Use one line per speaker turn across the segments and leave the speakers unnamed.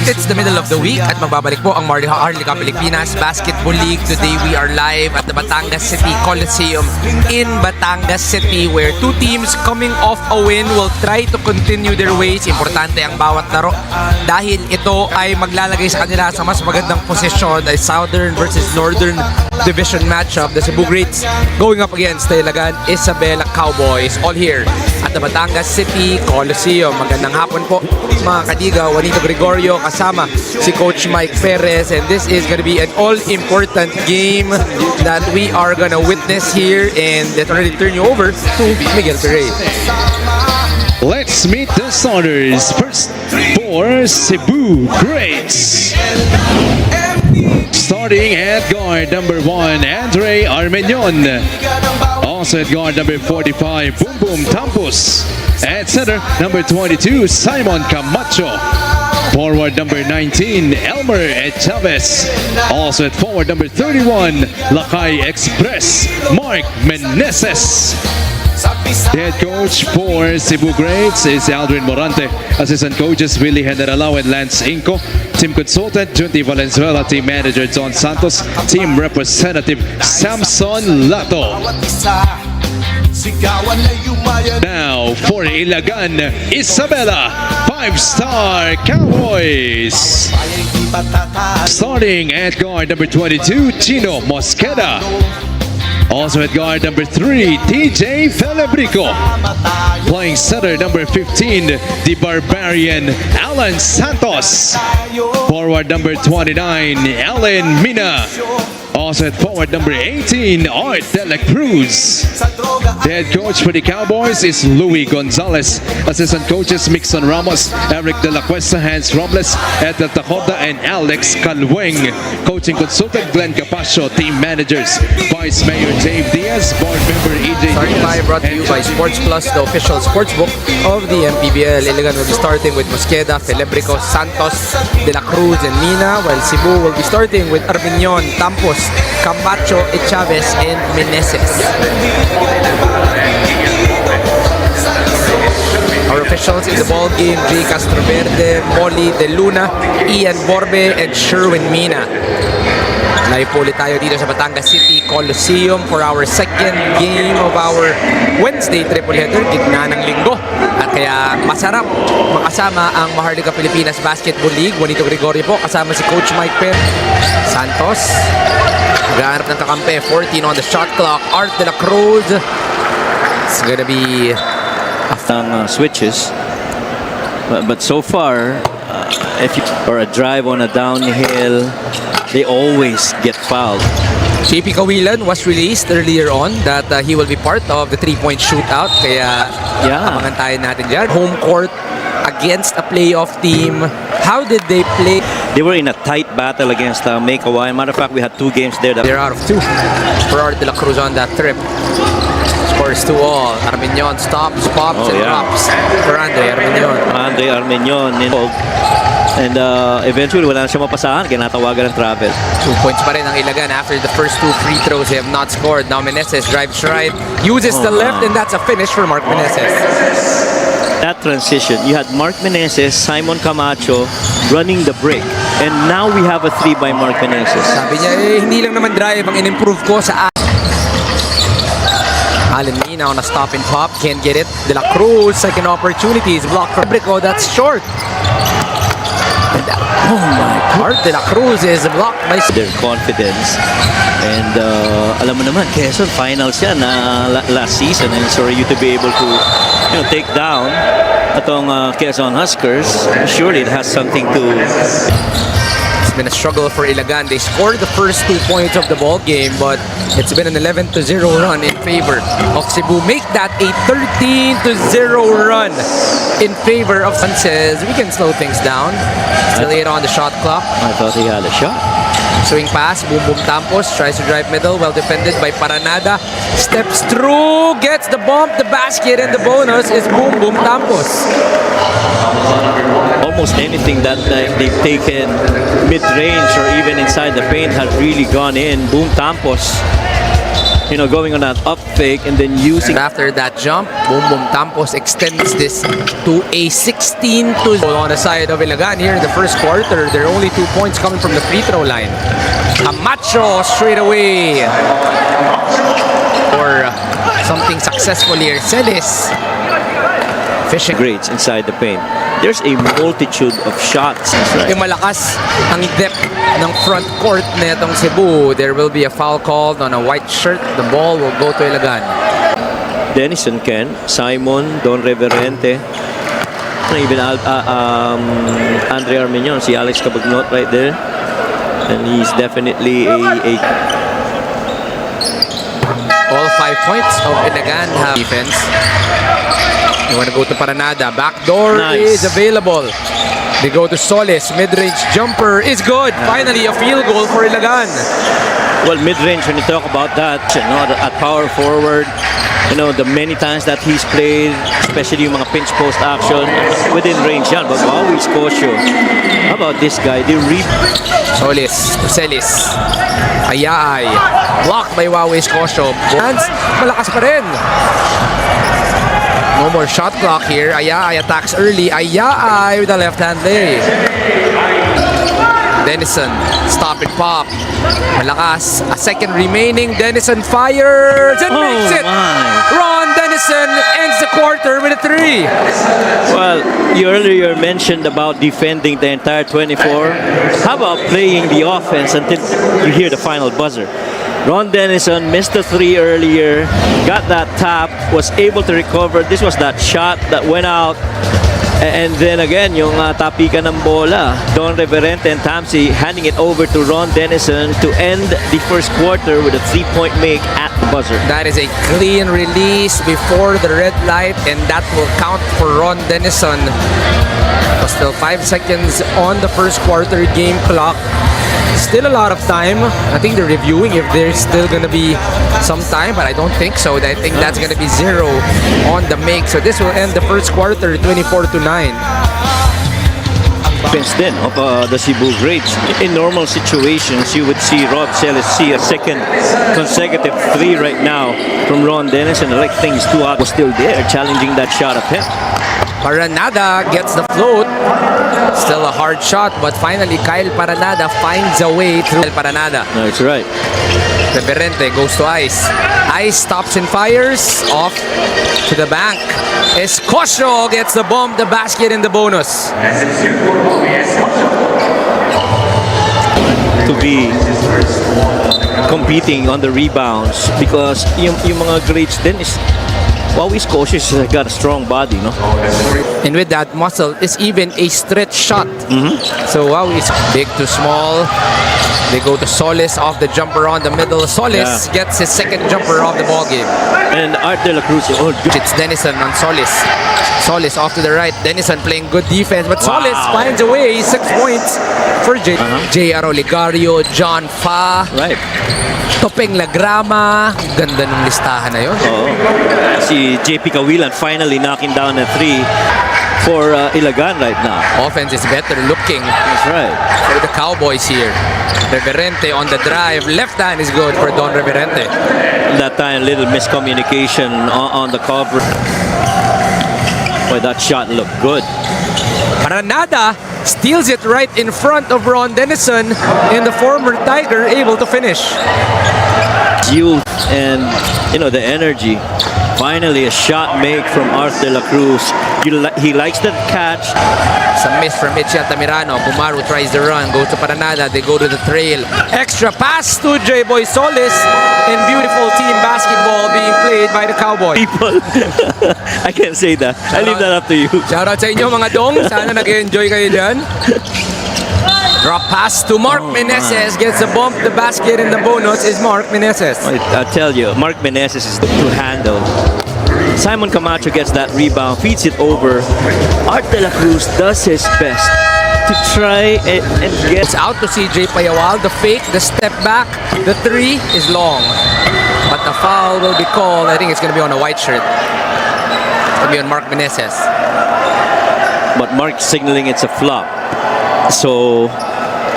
It's the middle of the week at magbabalik po ang Harlika Pilipinas Basketball League. Today we are live at the Batangas City Coliseum in Batangas City, where two teams coming off a win will try to continue their ways. Importante ang bawat laro dahil ito ay maglalagay sa kanila sa mas magandang posisyon, ay Southern versus Northern Division matchup. The Cebu Greats going up against the Ilagan Isabela Cowboys, all here at the Batangas City Coliseum. Magandang hapon po mga kadiga. Juanito Gregorio kasama si Coach Mike Perez, and this is going to be an all-important game that we are going to witness here, and let's already turn you over to Miguel Perez.
Let's meet the starters. First for Cebu Greats. Starting at guard number 1, Andre Armeñon. Also at guard number 45, Boom Boom Tampos. At center, number 22, Simon Camacho. Forward number 19, Elmer Chavez. Also at forward number 31, Lakay Express, Mark Meneses. The head coach for Cebu Greats is Aldrin Morante. Assistant coaches Willie Generalao and Lance Inco. Team consultant Junti Valenzuela. Team manager John Santos. Team representative Samson Lato. Now for Ilagan Isabela, 5-star Cowboys. Starting at guard number 22, Chino Mosqueda. Also at guard number 3, TJ Felebrico. Playing center number 15, the Barbarian Alan Santos. Forward number 29, Alan Mina. Also at forward number 18, Art De La Cruz. The head coach for the Cowboys is Louis Gonzalez. Assistant coaches Mixon Ramos, Eric De La Cuesta, Hans Robles, Edel Tajoda, and Alex Calweng. Coaching consultant Glenn Capascio. Team managers Vice Mayor Dave Diaz, board member EJ
Starting
Diaz.
brought to you by Sports Plus, the official sportsbook of the Mpbl. Ilagan will be starting with Mosqueda, Felebrico, Santos, De La Cruz, and Mina, while Cebu will be starting with Armeñon, Tampos, Camacho, Chavez, and Meneses. Our officials in the ball game: Jay Castroverde, Molly De Luna, Ian Borbe, and Sherwin Mina. Live po ulit tayo dito sa Batangas City Coliseum for our second game of our Wednesday triple header, gitna ng linggo. At kaya masarap makasama ang Maharlika Pilipinas Basketball League. Juanito Gregorio po, kasama si Coach Mike Perez. Santos, naghahanap ng kakampi, 14 on the shot clock. Art De La Cruz. It's gonna be
switches, but so far, if you or a drive on a downhill, they always get fouled.
JP Kawilan was released earlier on that he will be part of the three-point shootout. Kaya abangan tayo natin dyan. Home court against a playoff team. How did they play?
They were in a tight battle against Makawai. Matter of fact, we had 2 games there.
They're out of 2 for Art De La Cruz on that trip. Scores 2-all. Armeñon stops, pops, and drops for Andre Armeñon.
Andre Armeñon involved. And eventually, wala na siya mapasahan. Kinatawagan ng travel.
2 points pa rin ang Ilagan after the first 2 free throws. They have not scored. Now Meneses drives right, uses the left, and that's a finish for Mark Meneses.
That transition, you had Mark Meneses, Simon Camacho running the break. And now we have a 3 by Mark Meneses.
Sabi niya, hindi lang naman drive ang in-improve ko sa Alan Mina on a stop and pop, can't get it. De La Cruz, second opportunity, is blocked for Brico, that's short. Oh my God, De La Cruz is blocked by
their confidence. And alam mo naman, Quezon finals yan last season, and so for you to be able to take down atong Quezon Huskers, surely it has something to.
It's been a struggle for Ilagan. They scored the first 2 points of the ball game, but it's been an 11-0 run in favor of Cebu. Make that a 13-0 run in favor of Sanchez. We can slow things down. Still 8 on the shot clock.
I thought he had a shot.
Swing pass, Boom Boom Tampos tries to drive middle, well defended by Paranada. Steps through, gets the bump, the basket, and the bonus is Boom Boom Tampos.
Almost anything that they've taken mid-range or even inside the paint has really gone in. Boom Tampos going on that up fake and then using.
And after that jump, Boom Boom Tampos extends this to a 16-2 on the side of Ilagan here in the first quarter. There are only 2 points coming from the free throw line. Camacho straight away for something successful here. Celis fishing.
Grades inside the paint. There's a multitude of shots. Right.
Yung malakas ang depth ng front court netong Cebu. There will be a foul called on a white shirt. The ball will go to Ilagan.
Denison Ken, Simon, Don Reverente, even Andre Armenion, si Alex Cabagnot right there. And he's definitely a
all 5 points of Ilagan have defense. You want to go to Paranada. Backdoor
Nice.
is available. They go to Solis. Mid-range jumper is good. Finally, a field goal for Ilagan.
well, mid-range, when you talk about that, at power forward, the many times that he's played, especially yung mga pinch post action, within range yan. But wow, he's cautious. How about this guy?
Solis to Celis. Ayaay. Blocked by Huawei Scotia. Hands, malakas pa rin. No more shot clock here. Ayaay attacks early. Ayaay with the left-hand lay. Denison, stop and pop. Malakas. A second remaining. Denison fires and makes it.
My.
Ron Denison ends the quarter with a 3.
Well, you earlier mentioned about defending the entire 24. How about playing the offense until you hear the final buzzer? Ron Denison missed the 3 earlier, got that tap, was able to recover. This was that shot that went out. And then again, yung tapikan ng bola. Don Reverente and Tamsi handing it over to Ron Denison to end the first quarter with a 3-point make at the buzzer.
That is a clean release before the red light, and that will count for Ron Denison. But still 5 seconds on the first quarter game clock. Still a lot of time. I think they're reviewing if there's still gonna be some time, but I don't think so. I think that's gonna be 0 on the make. So this will end the first quarter 24-9.
Defense then of the Cebu Greats. In normal situations, you would see Rob Celis see a second consecutive 3 right now from Ron Denison. Like things too hot was still there, challenging that shot attempt.
Paranada gets the float. Still a hard shot, but finally Kyle Paranada finds a way through Paranada.
That's right.
Reverente goes to Ice. Ice stops and fires off to the bank. Escosio gets the bomb, the basket, and the bonus.
To be competing on the rebounds because yung mga grades then is Huawei Scotia has got a strong body, no?
And with that muscle, it's even a stretch shot. So Huawei is big to small. They go to Solis off the jumper on the middle. Solis gets his second jumper off the ball game.
And Art De La Cruz,
It's Denison on Solis. Solis off to the right. Denison playing good defense, but Solis finds a way. 6 points for J.R. Oligario, John Fa.
right.
Topeng Lagrama. Ganda ng listahan na yun.
Si JP Kawilan finally knocking down a 3 for Ilagan right now.
Offense is better looking
That's right.
for the Cowboys here. Reverente on the drive. Left hand is good for Don Reverente.
That time, little miscommunication on the cover. Boy, that shot looked good.
Paranada steals it right in front of Ron Denison, and the former Tiger able to finish.
Youth and the energy. Finally, a shot made from Art De La Cruz. He likes that catch.
Some miss from Mitchell Tamirano. Bumaru tries the run, goes to Paranada. They go to the trail. Extra pass to J-Boy Solis, and beautiful team basketball being played by the Cowboys.
People, I can't say that. I leave that up to you.
Shoutout sa inyo mga dong. Sana nag-enjoy kayo dyan. Drop pass to Mark Meneses. Gets the bump, the basket, and the bonus is Mark Meneses.
I tell you, Mark Meneses is to handle. Simon Camacho gets that rebound, feeds it over. Art De La Cruz does his best to try and get
Out to CJ Payawal. The fake, the step back, the 3 is long. But the foul will be called. I think it's going to be on a white shirt. It's going to be on Mark Meneses.
but Mark signaling it's a flop. So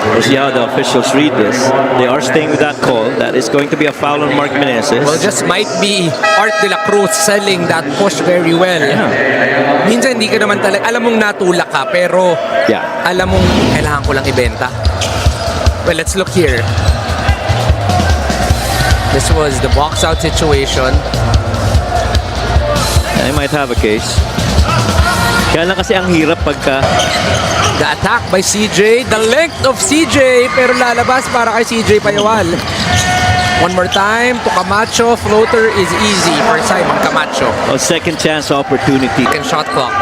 We'll see how the officials read this. They are staying with that call. That is going to be a foul on Mark Meneses.
Well, just might be Art de la Cruz selling that push very well.
Yeah.
Minsan hindi ka naman talaga, alam mong natulak ka, pero
Yeah.
alam mong kailangan ko lang ibenta. Well, let's look here. This was the box out situation.
I might have a case. Kaya lang kasi ang hirap pagka
The attack by CJ, the length of CJ, pero lalabas para kay CJ Payawal. One more time to Camacho. Floater is easy for Simon Camacho.
a second chance opportunity.
Second shot clock.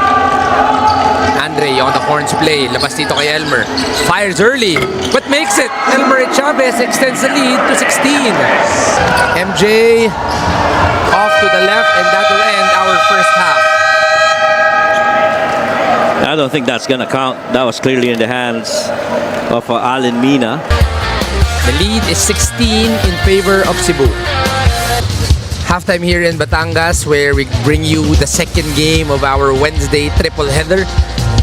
Andre on the horns play. Labas dito kay Elmer. Fires early, but makes it. Elmer Chavez extends the lead to 16. MJ off to the left, and that will end our first half.
I don't think that's gonna count. That was clearly in the hands of Alan Mina.
The lead is 16 in favor of Cebu. Halftime here in Batangas, where we bring you the second game of our Wednesday triple header.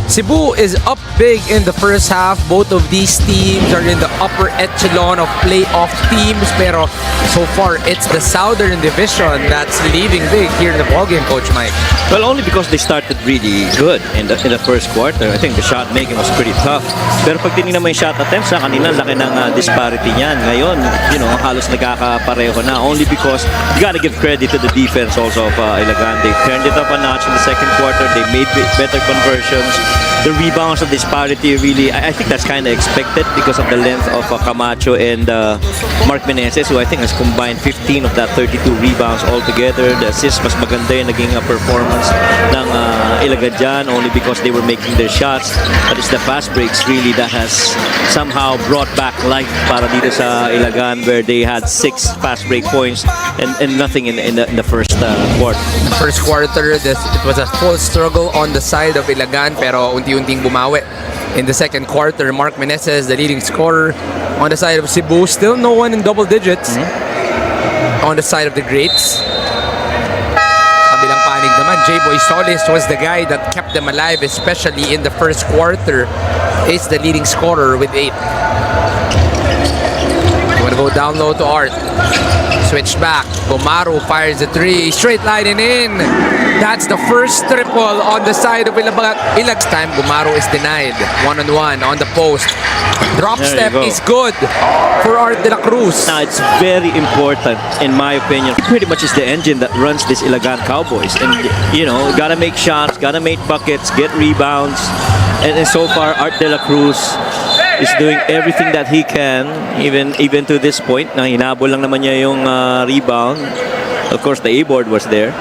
Cebu is up big in the first half. Both of these teams are in the upper echelon of playoff teams, pero so far it's the Southern Division that's leading big here in the ballgame, Coach Mike.
Well, only because they started really good in the first quarter. I think the shot making was pretty tough. Pero pag tinignan mo yung shot attempts, kanina laki ng disparity niyan. Ngayon, halos nagkakapareho na. Only because you gotta give credit to the defense also of Ilagan. They turned it up a notch in the second quarter. They made better conversions. The rebounds of disparity really, I think that's kind of expected because of the length of Camacho and Mark Meneses, who I think has combined 15 of that 32 rebounds altogether. The assist, mas maganda yung naging performance ng Ilagan dyan, only because they were making their shots. But it's the fast breaks really that has somehow brought back life para dito sa Ilagan, where they had 6 fast break points and nothing in the first quarter.
First quarter, it was a full struggle on the side of Ilagan, pero unti-unting bumawi. In the second quarter, Mark Meneses, the leading scorer. On the side of Cebu, still no one in double digits. On the side of the Greats. Kabilang panig naman, J-Boy Solis was the guy that kept them alive, especially in the first quarter. Is the leading scorer with 8. You want to go down low to Art. Switch back. Gomaru fires the 3. Straight line and in. That's the first triple on the side of Ilag's time. Gomaru is denied. One-on-one on the post. Drop
There you
step
go.
is good for Art de la Cruz.
Now, it's very important, in my opinion. Pretty much is the engine that runs this Ilagan Cowboys. And, gotta make shots, gotta make buckets, get rebounds. And so far, Art de la Cruz is doing everything that he can, even to this point. Na hinabol lang naman niya yung rebound. Of course, the A-board was there.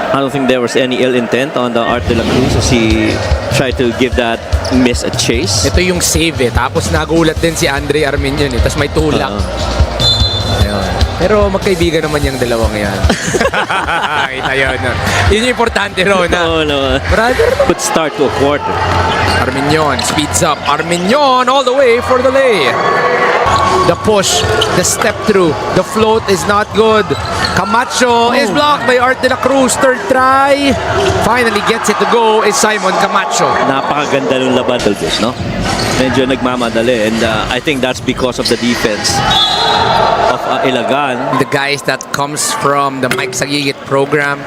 I don't think there was any ill intent on the Art de la Cruz as he tried to give that miss a chase.
Ito yung save eh. Tapos nagulat din si Andre Arminian eh. Tapos may tulak. Ayun. Pero magkaibigan naman yung dalawang yan. Kita yun. Yun yung importante ron.
No.
Brother.
Could start to a quarter.
Arminian speeds up. Arminian all the way for the lay. The push, the step through, the float is not good. Camacho is blocked by Art de la Cruz. Third try. Finally gets it to go is Simon Camacho.
Napakaganda ng laban, Elvis, no? Medyo nagmamadali, and I think that's because of the defense of Ilagan.
The guys that comes from the Mike Sagigit program.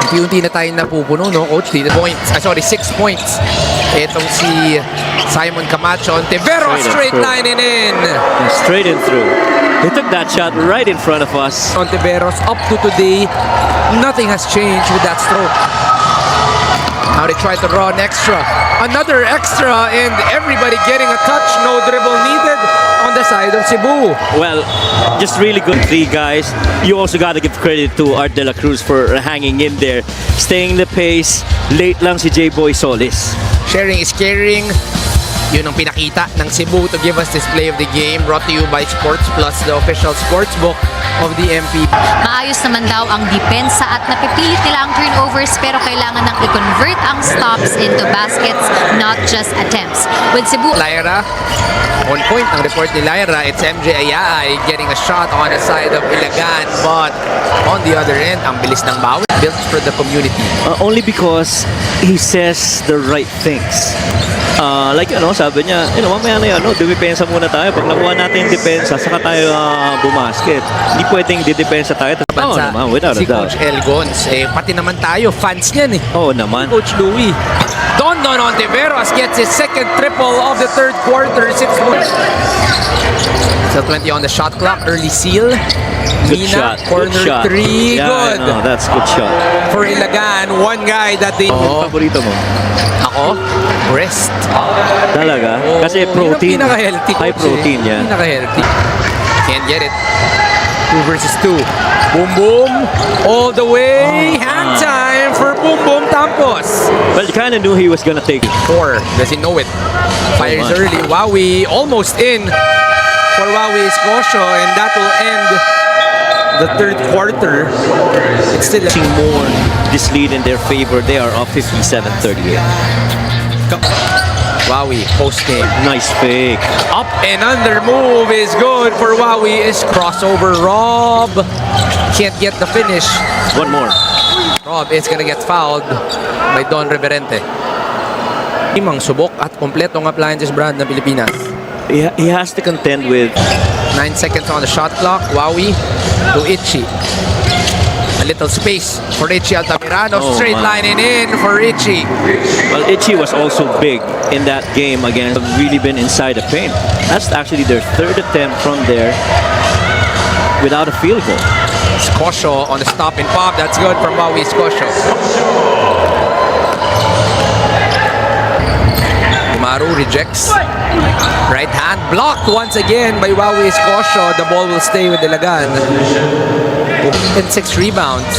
Unti-unti na tayo napupuno, no, Coach? 6 points. Itong si Simon Camacho. Ontiveros, straight line and in.
And straight in through. He took that shot right in front of us.
Ontiveros, up to today, nothing has changed with that stroke. Now they try to run extra. Another extra, and everybody getting a touch. No dribble needed on the side of Cebu.
Well, just really good 3 guys. You also got to give credit to Art de la Cruz for hanging in there, staying the pace. Late lang si J-Boy Solis.
Sharing is caring. Yun ang pinakita ng Cebu to give us this play of the game. Brought to you by Sports Plus, the official sports book of the Mpbl.
Maayos naman daw ang depensa at napipilit nila ang turnovers pero kailangan nang i-convert ang stops into baskets, not just attempts. With Cebu,
Lyra, on point ang report ni Lyra. It's MJ Ayay getting a shot on the side of Ilagan, but on the other end, ang bilis ng bawi. Built for the community.
Only because he says the right things. Like, sabi niya, mamaya na dumipensa muna tayo. Pag nakuha natin yung depensa, saka tayo bumasket. Hindi pwedeng didepensa tayo.
Bansa,
naman, without a
si
doubt.
Coach Elgons, pati naman tayo, fans niyan eh.
Oo naman.
Coach Louie. Don Ontiveros gets his second triple of the third quarter. 6 points. Still 20 on the shot clock. Early seal.
Good
Mina,
shot.
corner
Good shot.
3.
Yeah,
Good.
no, that's good shot.
For Ilagan, one guy that they...
Paborito mo?
Ako? Rest.
Talaga? Kasi protein.
Pinaka-healthy,
High
coach,
protein yan.
Pinaka-healthy. Can't get it. 2 versus 2. Boom boom. All the way. Hand time for Boom Boom Tampos.
Well, you kind of knew he was gonna take it.
4. Does he know it? Fires
man.
early. Wowie almost in for Wowie Scotia, and that will end the third quarter. It's still
More this lead in their favor. They are up 57-38.
Wowie posting.
Nice fake.
Up and under move is good for Wowie. Is crossover. Rob can't get the finish.
One more.
Rob is gonna get fouled by Don Reverente. Imang subok at kompletong appliances brand ng Pilipinas.
He has to contend with
9 seconds on the shot clock. Wowie to Ichi. A little space for Ichi Altamirano.
Oh,
Straight
man.
lining in for Ichi.
Well, Ichi was also big in that game against really been inside the paint. That's actually their third attempt from there without a field goal.
Scotia on the stop and pop. That's good from Wowie Scotia. Umaru rejects. Right hand blocked once again by Wowie Scotia. The ball will stay with Ilagan. And 6 rebounds.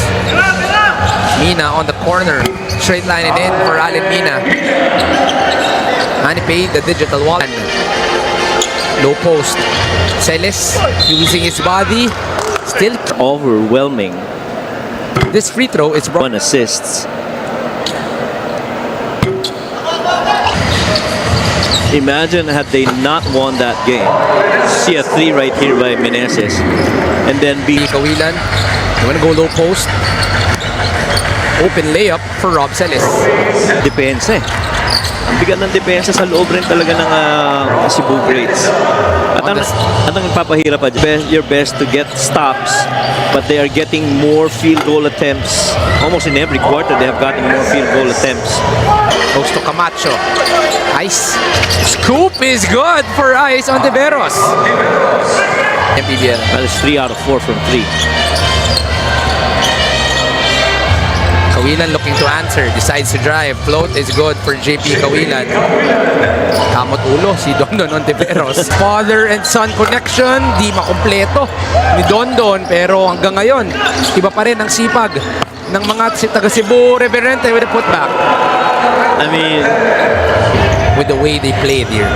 Mina on the corner. Straight lining in for Allen Mina. Paid the digital wall. Low post. Celis using his body. Still
Overwhelming.
this free throw is brought.
1 assists. Imagine had they not won that game. See a 3 right here by Meneses. And then be
Kawilan. You wanna go low post? Open layup for Rob Celis.
depensa eh. Ang bigat ng depensa sa loob rin talaga ng Cebu Greats. At ang nagpapahirap pa, your best to get stops, but they are getting more field goal attempts. Almost in every quarter, they have gotten more field goal attempts.
Goes to Camacho. Ice. Scoop is good for Ice on Tiveros. Mpbl.
That is 3 out of 4 from 3.
Kawilan looking to answer. Decides to drive. Float is good for JP Kawilan. Kamot ulo si Dondon Ontiveros. Father and son connection. Di makumpleto ni Dondon. Pero hanggang ngayon, iba pa rin ang sipag ng mga taga Cebu. Reverente with a putback.
I mean,
With the way they played here.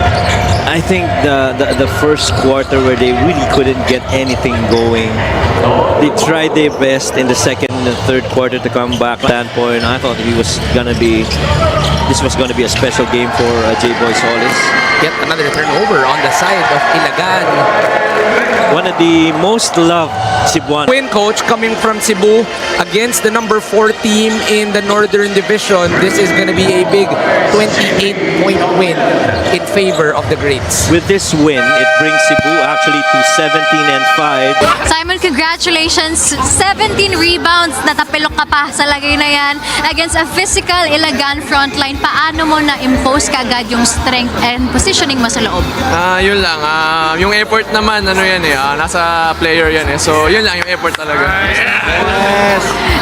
I think the first quarter where they really couldn't get anything going. They tried their best in the second and third quarter to come back. Standpoint, I thought this was gonna be a special game for J-Boy Solis.
Yet another turnover on the side of Ilagan.
One of the most loved Cebuano.
Win coach coming from Cebu against the number 4 team in the Northern Division. This is going to be a big 28-point win in favor of the Greats.
With this win, it brings Cebu actually to 17-5.
Simon, congratulations. 17 rebounds. Natapilok ka pa sa lagay na yan against a physical Ilagan frontline. Paano mo na-impose kaagad yung strength and positioning mo sa loob?
Yun lang. Yung effort naman, nasa player yan eh. So, yun lang yung effort talaga.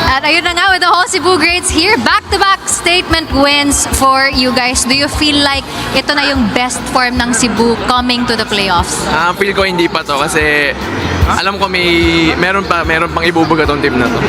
At ayun na nga with the whole Cebu Greats here. Back-to-back statement wins for you guys. Do you feel like ito na yung best form ng Cebu coming to the playoffs?
Feel ko hindi pa to kasi alam ko meron pang ibubuga tong team na to.